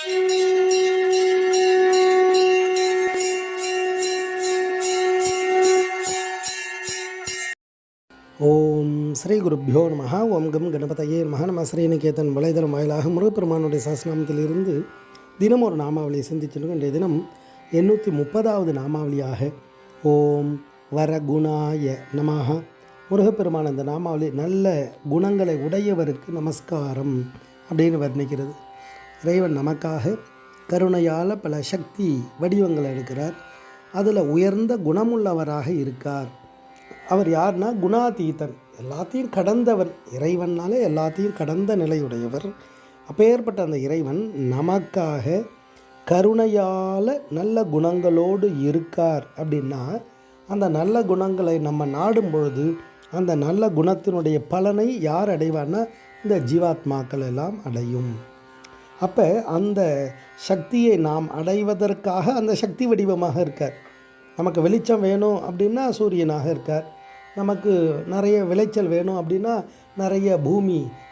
ஓம் ஸ்ரீ குருப்பியோ நமஹ. ஓம் கம் கணபதையே நமஹ. நம ஸ்ரீநிகேதன் வலைதளம் வாயிலாக முருகப்பெருமானுடைய சஹஸ்ரநாமத்திலிருந்து தினம் ஒரு நாமாவளியை சிந்திச்சிருக்கோம். இன்றைய தினம் 830வது நாமாவளியாக ஓம் வரகுணாய நமஹ. முருகப்பெருமான் அந்த நாமாவளி நல்ல குணங்களை உடையவருக்கு நமஸ்காரம் அப்படின்னு வர்ணிக்கிறது. இறைவன் நமக்காக கருணையால் பல சக்தி வடிவங்களை எடுக்கிறார். அதில் உயர்ந்த குணமுள்ளவராக இருக்கார். அவர் யார்னா குணாதீதன், எல்லாத்தையும் கடந்தவன். இறைவனாலே எல்லாத்தையும் கடந்த நிலையுடையவர். அப்பேற்பட்ட அந்த இறைவன் நமக்காக கருணையால் நல்ல குணங்களோடு இருக்கார். அப்படின்னா அந்த நல்ல குணங்களை நம்ம நாடும் பொழுது அந்த நல்ல குணத்தினுடைய பலனை யார் அடைவார்னா இந்த ஜீவாத்மாக்கள் எல்லாம் அடையும். அப்போ அந்த சக்தியை நாம் அடைவதற்காக அந்த சக்தி வடிவமாக இருக்கார். நமக்கு வெளிச்சம் வேணும் அப்படின்னா சூரியனாக இருக்கார். நமக்கு நிறைய விளைச்சல் வேணும் அப்படின்னா நிறைய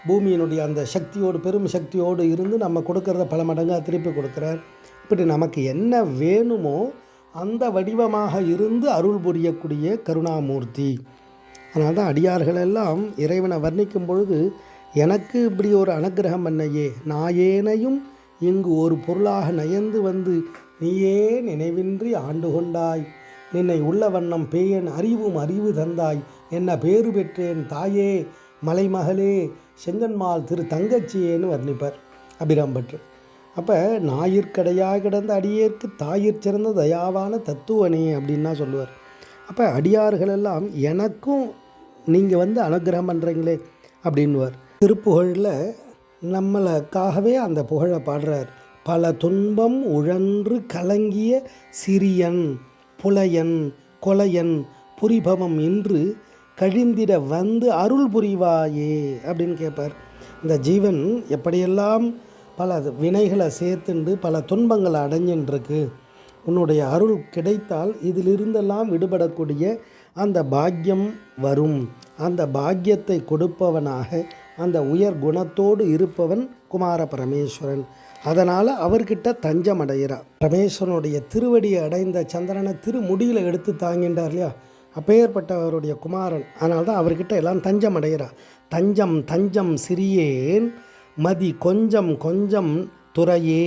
பூமியினுடைய அந்த சக்தியோடு பெரும் சக்தியோடு இருந்து நம்ம கொடுக்கறத பல மடங்காக திருப்பி கொடுக்குறார். இப்படி நமக்கு என்ன வேணுமோ அந்த வடிவமாக இருந்து அருள் புரியக்கூடிய கருணாமூர்த்தி. அதனால தான் அடியார்கள் எல்லாம் இறைவனை வர்ணிக்கும் பொழுது எனக்கு இப்படி ஒரு அனுக்கிரகம் பண்ணையே, நாயேனையும் இங்கு ஒரு பொருளாக நயந்து வந்து நீயே நினைவின்றி ஆண்டு கொண்டாய், நின்னை உள்ள வண்ணம் பேயன் அறிவு தந்தாய், என்ன பேறு பெற்றேன் தாயே மலைமகளே செங்கன்மால் திரு தங்கச்சியேன்னு வர்ணிப்பார் அபிராம்பற்று. அப்போ ஞாயிற்கடையாக கிடந்த அடியேற்கு தாயிற் சிறந்த தயாவான தத்துவனே அப்படின்னா சொல்லுவார். அப்போ அடியார்களெல்லாம் எனக்கும் நீங்கள் வந்து அனுகிரகம் பண்ணுறீங்களே அப்படின்வார். திருப்புகழில் நம்மளுக்காகவே அந்த புகழை பாடுறார். பல துன்பம் உழன்று கலங்கிய சிறியன் புலையன் கொலையன் புரிபவம் என்று கழிந்திட வந்து அருள் புரிவாயே அப்படின்னு கேட்பார். இந்த ஜீவன் எப்படியெல்லாம் பல வினைகளை சேர்த்துண்டு பல துன்பங்களை அடைஞ்சின்றிருக்கு, உன்னுடைய அருள் கிடைத்தால் இதிலிருந்தெல்லாம் விடுபடக்கூடிய அந்த பாக்கியம் வரும். அந்த பாக்கியத்தை கொடுப்பவனாக அந்த உயர் குணத்தோடு இருப்பவன் குமார பரமேஸ்வரன். அதனால் அவர்கிட்ட தஞ்சம் அடைகிறார். பரமேஸ்வரனுடைய திருவடியை அடைந்த சந்திரனை திருமுடியில் எடுத்து தாங்கின்றார் இல்லையா, அப்பேற்பட்ட அவருடைய குமாரன். அதனால தான் அவர்கிட்ட எல்லாம் தஞ்சம் அடைகிறார். தஞ்சம் தஞ்சம் சிறியேன் மதி கொஞ்சம் கொஞ்சம் துறையே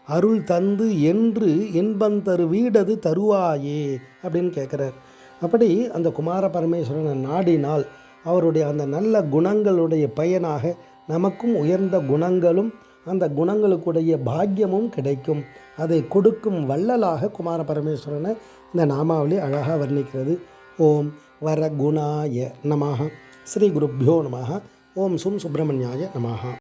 அருள் தந்து என்று இன்பந்தரு வீடது தருவாயே அப்படின்னு கேட்குறார். அப்படி அந்த குமார பரமேஸ்வரனை நாடினால் அவருடைய அந்த நல்ல குணங்களுடைய பயனாக நமக்கும் உயர்ந்த குணங்களும் அந்த குணங்களுக்குடைய பாக்கியமும் கிடைக்கும். அதை கொடுக்கும் வள்ளலாக குமார பரமேஸ்வரனை இந்த நாமாவளி அழகாக வர்ணிக்கிறது. ஓம் வரகுணாய நமஹ. ஸ்ரீ குருப்பியோ நமஹ. ஓம் சும் சுப்பிரமணியாய நமஹ.